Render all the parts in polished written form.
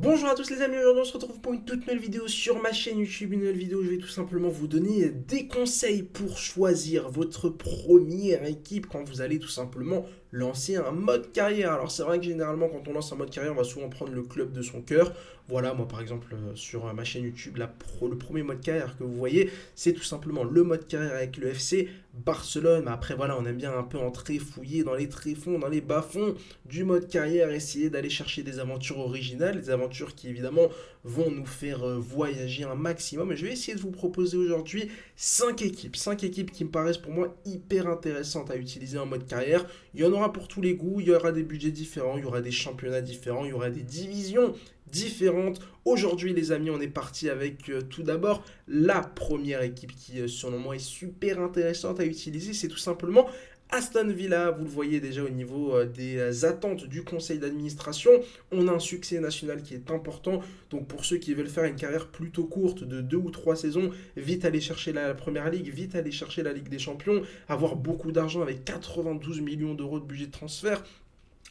Bonjour à tous les amis, aujourd'hui on se retrouve pour une toute nouvelle vidéo sur ma chaîne YouTube, une nouvelle vidéo où je vais tout simplement vous donner des conseils pour choisir votre première équipe quand vous allez tout simplement lancer un mode carrière. Alors c'est vrai que généralement quand on lance un mode carrière on va souvent prendre le club de son cœur. Voilà, moi par exemple sur ma chaîne YouTube, le premier mode carrière que vous voyez c'est tout simplement le mode carrière avec le FC Barcelone. Mais après voilà, on aime bien un peu entrer, fouiller dans les tréfonds, dans les bas-fonds du mode carrière, essayer d'aller chercher des aventures originales, des aventures qui évidemment vont nous faire voyager un maximum. Et je vais essayer de vous proposer aujourd'hui 5 équipes qui me paraissent pour moi hyper intéressantes à utiliser en mode carrière. Il y en aura pour tous les goûts, il y aura des budgets différents, il y aura des championnats différents, il y aura des divisions différentes. Aujourd'hui les amis, on est parti avec tout d'abord la première équipe qui selon moi est super intéressante à utiliser, c'est tout simplement Aston Villa. Vous le voyez déjà au niveau des attentes du conseil d'administration. On a un succès national qui est important. Donc pour ceux qui veulent faire une carrière plutôt courte de 2 ou 3 saisons, vite aller chercher la Première Ligue, vite aller chercher la Ligue des Champions, avoir beaucoup d'argent avec 92 millions d'euros de budget de transfert.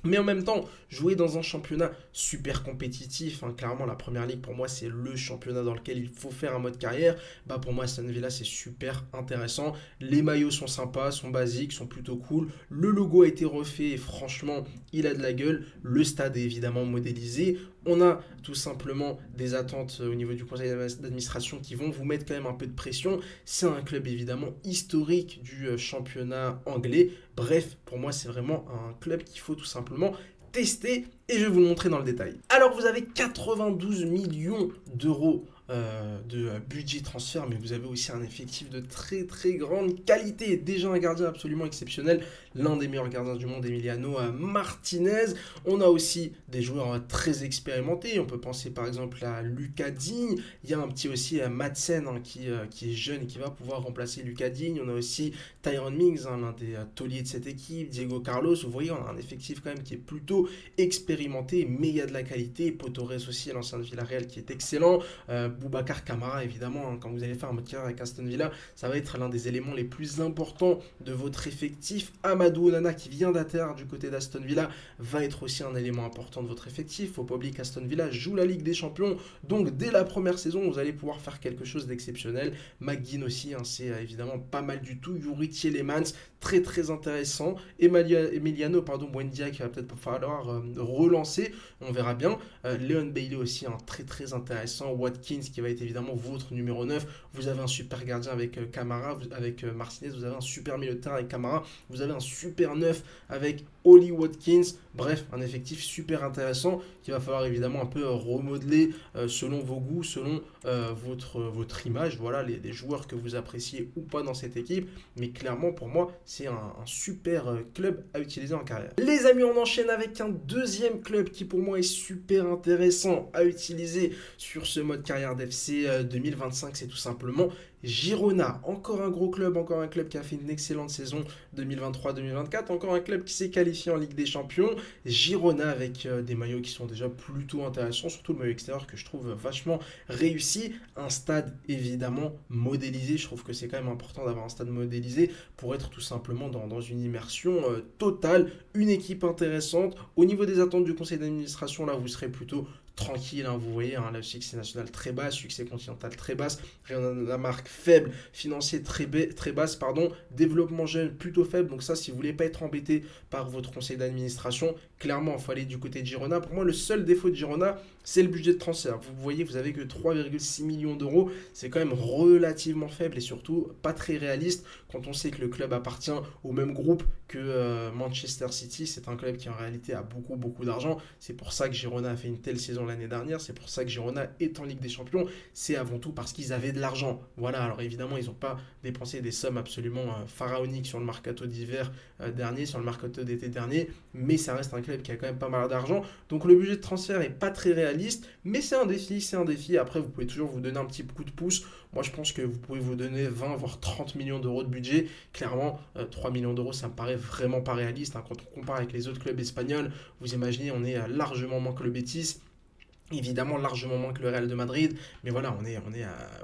Mais en même temps, jouer dans un championnat super compétitif, hein, clairement la Première Ligue pour moi c'est le championnat dans lequel il faut faire un mode carrière. Bah pour moi Aston Villa c'est super intéressant. Les maillots sont sympas, sont basiques, sont plutôt cool. Le logo a été refait et franchement il a de la gueule. Le stade est évidemment modélisé. On a tout simplement des attentes au niveau du conseil d'administration qui vont vous mettre quand même un peu de pression. C'est un club évidemment historique du championnat anglais. Bref, pour moi, c'est vraiment un club qu'il faut tout simplement tester et je vais vous le montrer dans le détail. Alors, vous avez 92 millions d'euros de budget transfert, mais vous avez aussi un effectif de très très grande qualité. Déjà un gardien absolument exceptionnel, l'un des meilleurs gardiens du monde, Emiliano Martinez. On a aussi des joueurs très expérimentés. On peut penser par exemple à Lucas Digne. Il y a un petit aussi Madsen hein, qui est jeune et qui va pouvoir remplacer Lucas Digne. On a aussi Tyron Mings, hein, l'un des tauliers de cette équipe. Diego Carlos. Vous voyez, on a un effectif quand même qui est plutôt expérimenté, mais il y a de la qualité. Potores aussi, l'ancien de Villarreal, qui est excellent. Boubacar Kamara, évidemment, hein, quand vous allez faire un mode carrière avec Aston Villa, ça va être l'un des éléments les plus importants de votre effectif. Amadou Onana, qui vient d'atterrir du côté d'Aston Villa, va être aussi un élément important de votre effectif. Faut pas oublier qu'Aston Villa joue la Ligue des Champions, donc dès la première saison, vous allez pouvoir faire quelque chose d'exceptionnel. McGinn aussi, hein, c'est évidemment pas mal du tout. Yuri Tielemans, très très intéressant. Emiliano Buendia, qui va peut-être falloir relancer, on verra bien. Leon Bailey aussi, un très très intéressant. Watkins qui va être évidemment votre numéro 9. Vous avez un super gardien avec Camara, avec Martinez, vous avez un super milieu de terrain avec Camara, vous avez un super 9 avec Oli Watkins. Bref, un effectif super intéressant qu'il va falloir évidemment un peu remodeler selon vos goûts, selon votre image. Voilà, les joueurs que vous appréciez ou pas dans cette équipe. Mais clairement, pour moi, c'est un super club à utiliser en carrière. Les amis, on enchaîne avec un deuxième club qui pour moi est super intéressant à utiliser sur ce mode carrière d'FC 2025. C'est tout simplement Girona, encore un gros club, encore un club qui a fait une excellente saison 2023-2024, encore un club qui s'est qualifié en Ligue des Champions. Girona avec des maillots qui sont déjà plutôt intéressants, surtout le maillot extérieur que je trouve vachement réussi. Un stade évidemment modélisé, je trouve que c'est quand même important d'avoir un stade modélisé pour être tout simplement dans une immersion totale, une équipe intéressante. Au niveau des attentes du conseil d'administration, là vous serez plutôt tranquille, hein, vous voyez, hein, le succès national très bas, succès continental très bas, la marque faible, financier très basse, pardon, développement jeune plutôt faible. Donc ça, si vous voulez pas être embêté par votre conseil d'administration, clairement, il faut aller du côté de Girona. Pour moi, le seul défaut de Girona, c'est le budget de transfert. Vous voyez, vous avez que 3,6 millions d'euros. C'est quand même relativement faible et surtout pas très réaliste quand on sait que le club appartient au même groupe que Manchester City. C'est un club qui en réalité a beaucoup, beaucoup d'argent. C'est pour ça que Girona a fait une telle saison l'année dernière. C'est pour ça que Girona est en Ligue des Champions. C'est avant tout parce qu'ils avaient de l'argent. Voilà, alors évidemment, ils n'ont pas dépensé des sommes absolument pharaoniques sur le mercato d'hiver dernier, sur le mercato d'été dernier, mais ça reste un club qui a quand même pas mal d'argent. Donc le budget de transfert est pas très réaliste, mais c'est un défi, c'est un défi. Après, vous pouvez toujours vous donner un petit coup de pouce. Moi, je pense que vous pouvez vous donner 20 voire 30 millions d'euros de budget. Clairement, 3 millions d'euros, ça me paraît vraiment pas réaliste, hein. Quand on compare avec les autres clubs espagnols, vous imaginez, on est largement moins que le Betis. Évidemment, largement moins que le Real de Madrid, mais voilà,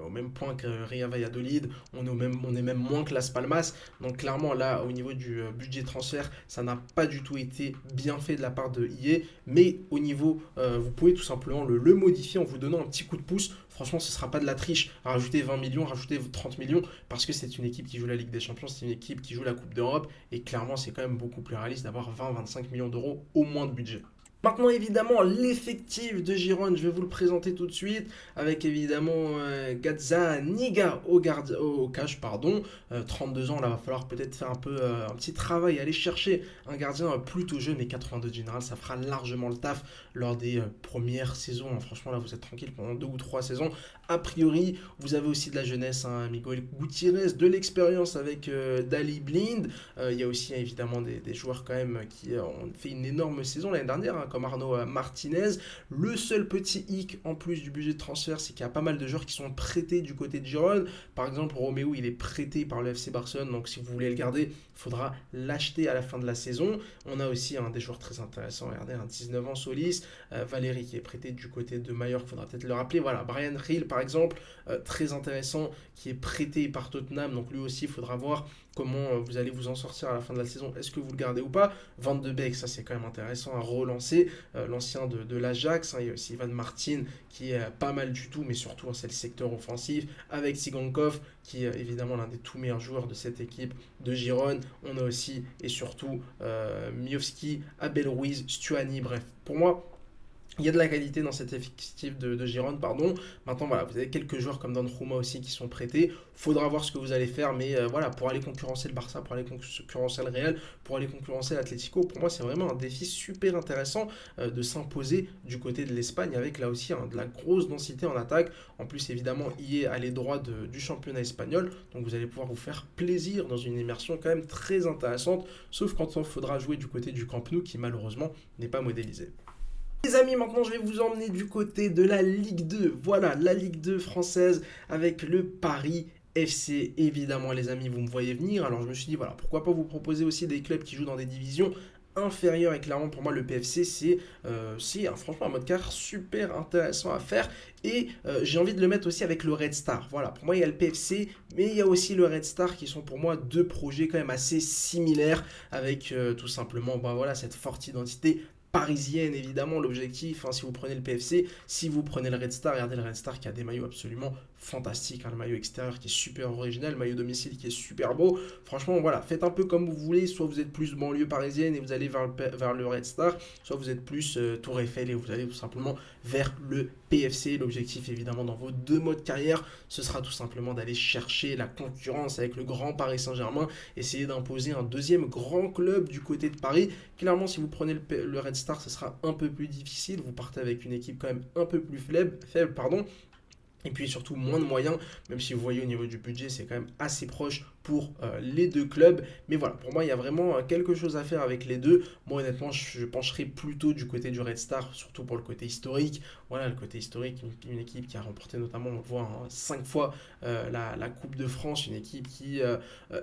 au même point que Real Valladolid, on est même moins que Las Palmas. Donc clairement, là, au niveau du budget transfert, ça n'a pas du tout été bien fait de la part de EA, mais au niveau, vous pouvez tout simplement le modifier en vous donnant un petit coup de pouce. Franchement, ce ne sera pas de la triche. Rajouter 20 millions, rajouter 30 millions, parce que c'est une équipe qui joue la Ligue des Champions, c'est une équipe qui joue la Coupe d'Europe, et clairement, c'est quand même beaucoup plus réaliste d'avoir 20-25 millions d'euros au moins de budget. Maintenant, évidemment, l'effectif de Giron, je vais vous le présenter tout de suite, avec évidemment Gazzaniga au cash, pardon. 32 ans, là, va falloir peut-être faire un peu un petit travail, aller chercher un gardien plutôt jeune, mais 82 de général, ça fera largement le taf lors des premières saisons. Franchement, là, vous êtes tranquille pendant 2 ou 3 saisons. A priori, vous avez aussi de la jeunesse, hein, Miguel Gutiérrez, de l'expérience avec Dali Blind. Il y a aussi évidemment des joueurs quand même qui ont fait une énorme saison l'année dernière, hein, comme Arnaud Martinez. Le seul petit hic en plus du budget de transfert, c'est qu'il y a pas mal de joueurs qui sont prêtés du côté de Girone. Par exemple, Roméo, il est prêté par le FC Barcelone, donc si vous voulez le garder, il faudra l'acheter à la fin de la saison. On a aussi des joueurs très intéressants. Regardez, un 19 ans Solis, Valérie qui est prêté du côté de Mallorca, il faudra peut-être le rappeler. Voilà, Brian Hill par exemple, très intéressant, qui est prêté par Tottenham, donc lui aussi, il faudra voir comment vous allez vous en sortir à la fin de la saison. Est-ce que vous le gardez ou pas? Van de Beek, ça c'est quand même intéressant à relancer. L'ancien de l'Ajax, hein, il y a aussi Ivan Martin qui est pas mal du tout, mais surtout c'est le secteur offensif avec Sigankov qui est évidemment l'un des tout meilleurs joueurs de cette équipe de Girone. On a aussi et surtout Miovski, Abel Ruiz, Stuani, bref. Pour moi, il y a de la qualité dans cet effectif de Girone, pardon. Maintenant, voilà, vous avez quelques joueurs comme Donnarumma aussi qui sont prêtés. Faudra voir ce que vous allez faire, mais voilà, pour aller concurrencer le Barça, pour aller concurrencer le Real, pour aller concurrencer l'Atlético, pour moi, c'est vraiment un défi super intéressant de s'imposer du côté de l'Espagne avec là aussi de la grosse densité en attaque. En plus, évidemment, EA a les droits du championnat espagnol, donc vous allez pouvoir vous faire plaisir dans une immersion quand même très intéressante, sauf quand il faudra jouer du côté du Camp Nou qui malheureusement n'est pas modélisé. Les amis, maintenant je vais vous emmener du côté de la Ligue 2. Voilà, la Ligue 2 française avec le Paris FC. Évidemment, les amis, vous me voyez venir. Alors je me suis dit, voilà, pourquoi pas vous proposer aussi des clubs qui jouent dans des divisions inférieures. Et clairement, pour moi, le PFC, c'est franchement un mode carrière super intéressant à faire. Et j'ai envie de le mettre aussi avec le Red Star. Voilà, pour moi, il y a le PFC, mais il y a aussi le Red Star qui sont pour moi deux projets quand même assez similaires avec tout simplement voilà, cette forte identité parisienne, évidemment, l'objectif, hein, si vous prenez le PFC, si vous prenez le Red Star, regardez le Red Star qui a des maillots absolument fantastiques, hein, le maillot extérieur qui est super original, le maillot domicile qui est super beau. Franchement, voilà, faites un peu comme vous voulez, soit vous êtes plus banlieue parisienne et vous allez vers le Red Star, soit vous êtes plus Tour Eiffel et vous allez tout simplement vers le PFC. L'objectif, évidemment, dans vos deux modes carrière, ce sera tout simplement d'aller chercher la concurrence avec le grand Paris Saint-Germain, essayer d'imposer un deuxième grand club du côté de Paris. Clairement, si vous prenez le Red Star, ce sera un peu plus difficile. Vous partez avec une équipe quand même un peu plus faible, pardon. Et puis surtout moins de moyens, même si vous voyez au niveau du budget, c'est quand même assez proche pour les deux clubs. Mais voilà, pour moi, il y a vraiment quelque chose à faire avec les deux. Moi, honnêtement, je pencherai plutôt du côté du Red Star, surtout pour le côté historique. Voilà, le côté historique, une équipe qui a remporté notamment, on le voit, 5 fois la Coupe de France, une équipe qui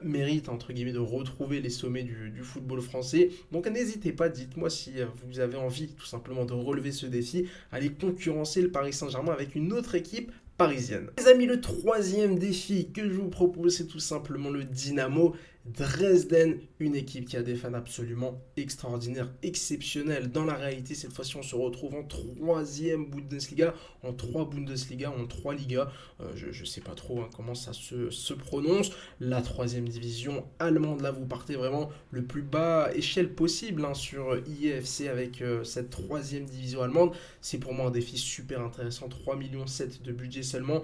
mérite, entre guillemets, de retrouver les sommets du football français. Donc n'hésitez pas, dites-moi si vous avez envie tout simplement de relever ce défi, aller concurrencer le Paris Saint-Germain avec une autre équipe parisienne. Les amis, le troisième défi que je vous propose, c'est tout simplement le Dynamo Dresden, une équipe qui a des fans absolument extraordinaires, exceptionnels. Dans la réalité, cette fois-ci, on se retrouve en troisième Bundesliga, en 3 Bundesliga, en 3 Ligas. Je ne sais pas trop comment ça se prononce. La troisième division allemande, là, vous partez vraiment le plus bas échelle possible sur IEFC avec cette troisième division allemande. C'est pour moi un défi super intéressant. 3,7 millions de budget seulement.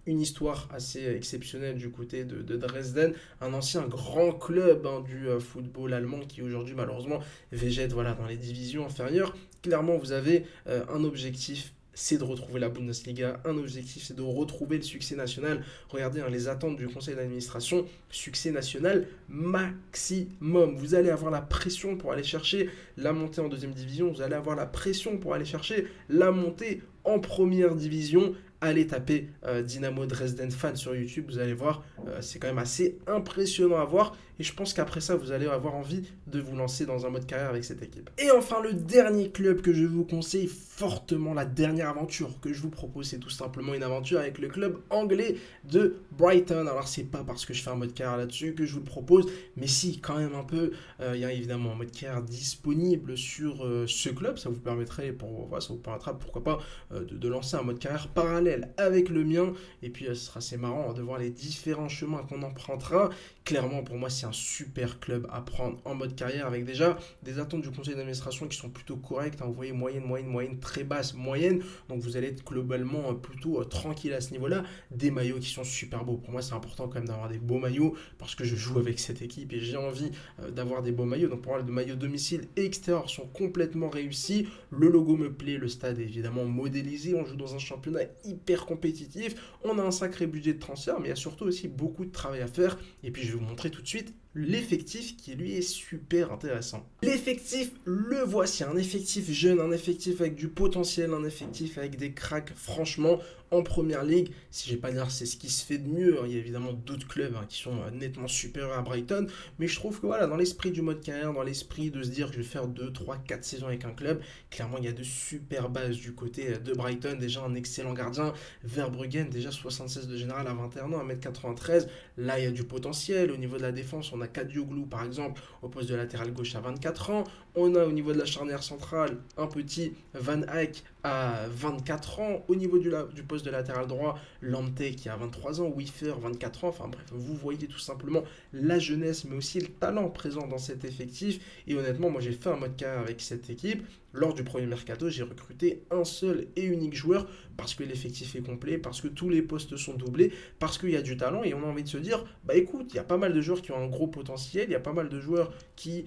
Une histoire assez exceptionnelle du côté de Dresden, un ancien grand club du football allemand qui aujourd'hui malheureusement végète dans les divisions inférieures. Clairement, vous avez un objectif, c'est de retrouver la Bundesliga. Un objectif, c'est de retrouver le succès national. Regardez les attentes du conseil d'administration, succès national maximum. Vous allez avoir la pression pour aller chercher la montée en deuxième division. Vous allez avoir la pression pour aller chercher la montée en première division. allez taper Dynamo Dresden fan sur YouTube, vous allez voir, c'est quand même assez impressionnant à voir. Et je pense qu'après ça, vous allez avoir envie de vous lancer dans un mode carrière avec cette équipe. Et enfin, le dernier club que je vous conseille fortement, la dernière aventure que je vous propose, c'est tout simplement une aventure avec le club anglais de Brighton. Alors, c'est pas parce que je fais un mode carrière là-dessus que je vous le propose, mais si, quand même un peu. Il y a évidemment un mode carrière disponible sur ce club. Ça vous permettrait, ça vous permettra, pourquoi pas, de lancer un mode carrière parallèle avec le mien. Et puis, ce sera assez marrant de voir les différents chemins qu'on empruntera. Clairement, pour moi, c'est un super club à prendre en mode carrière avec déjà des attentes du conseil d'administration qui sont plutôt correctes. Hein. Vous voyez, moyenne, très basse, moyenne. Donc, vous allez être globalement plutôt tranquille à ce niveau-là. Des maillots qui sont super beaux. Pour moi, c'est important quand même d'avoir des beaux maillots parce que je joue avec cette équipe et j'ai envie d'avoir des beaux maillots. Donc, pour moi, les maillots domicile et extérieur sont complètement réussis. Le logo me plaît. Le stade est évidemment modélisé. On joue dans un championnat hyper compétitif. On a un sacré budget de transfert, mais il y a surtout aussi beaucoup de travail à faire. Et puis, je vais vous montrer tout de suite l'effectif qui lui est super intéressant. L'effectif, le voici, un effectif jeune, un effectif avec du potentiel, un effectif avec des cracks, franchement, en première ligue, si je vais pas dire c'est ce qui se fait de mieux, hein, il y a évidemment d'autres clubs qui sont nettement supérieurs à Brighton, mais je trouve que voilà, dans l'esprit du mode carrière, dans l'esprit de se dire que je vais faire 2, 3, 4 saisons avec un club, clairement il y a de super bases du côté de Brighton, déjà un excellent gardien, Verbruggen, déjà 76 de général à 21 ans, 1m93, là il y a du potentiel, au niveau de la défense, on a Kadioglu par exemple, au poste de latéral gauche à 24 ans, on a au niveau de la charnière centrale un petit Van Eyck à 24 ans, au niveau du poste de latéral droit, Lante qui a 23 ans, Wiffer 24 ans, enfin bref, vous voyez tout simplement la jeunesse mais aussi le talent présent dans cet effectif et honnêtement moi j'ai fait un mode carrière avec cette équipe. Lors du premier mercato, j'ai recruté un seul et unique joueur parce que l'effectif est complet, parce que tous les postes sont doublés, parce qu'il y a du talent et on a envie de se dire, bah écoute, il y a pas mal de joueurs qui ont un gros potentiel, il y a pas mal de joueurs qui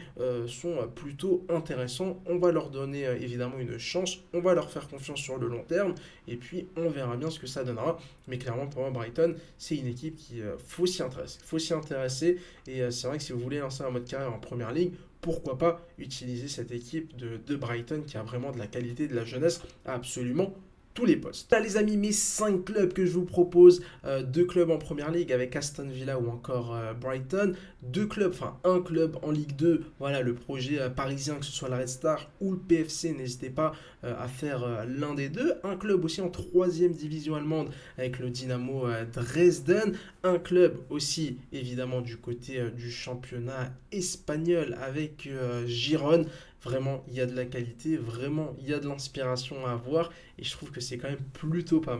sont plutôt intéressants, on va leur donner évidemment une chance, on va leur faire confiance sur le long terme et puis on verra bien ce que ça donnera. Mais clairement pour moi Brighton, c'est une équipe qui faut s'y intéresser. Faut s'y intéresser et c'est vrai que si vous voulez lancer un mode carrière en première ligue, pourquoi pas utiliser cette équipe de Brighton qui a vraiment de la qualité, de la jeunesse à absolument tous les postes. Là les amis, mes 5 clubs que je vous propose, 2 clubs en première ligue avec Aston Villa ou encore Brighton, 2 clubs, enfin un club en Ligue 2, voilà le projet parisien, que ce soit la Red Star ou le PFC, n'hésitez pas à faire l'un des deux, un club aussi en 3e division allemande avec le Dynamo Dresden, un club aussi évidemment du côté du championnat espagnol avec Girone. Vraiment, il y a de la qualité, vraiment, il y a de l'inspiration à avoir et je trouve que c'est quand même plutôt pas mal.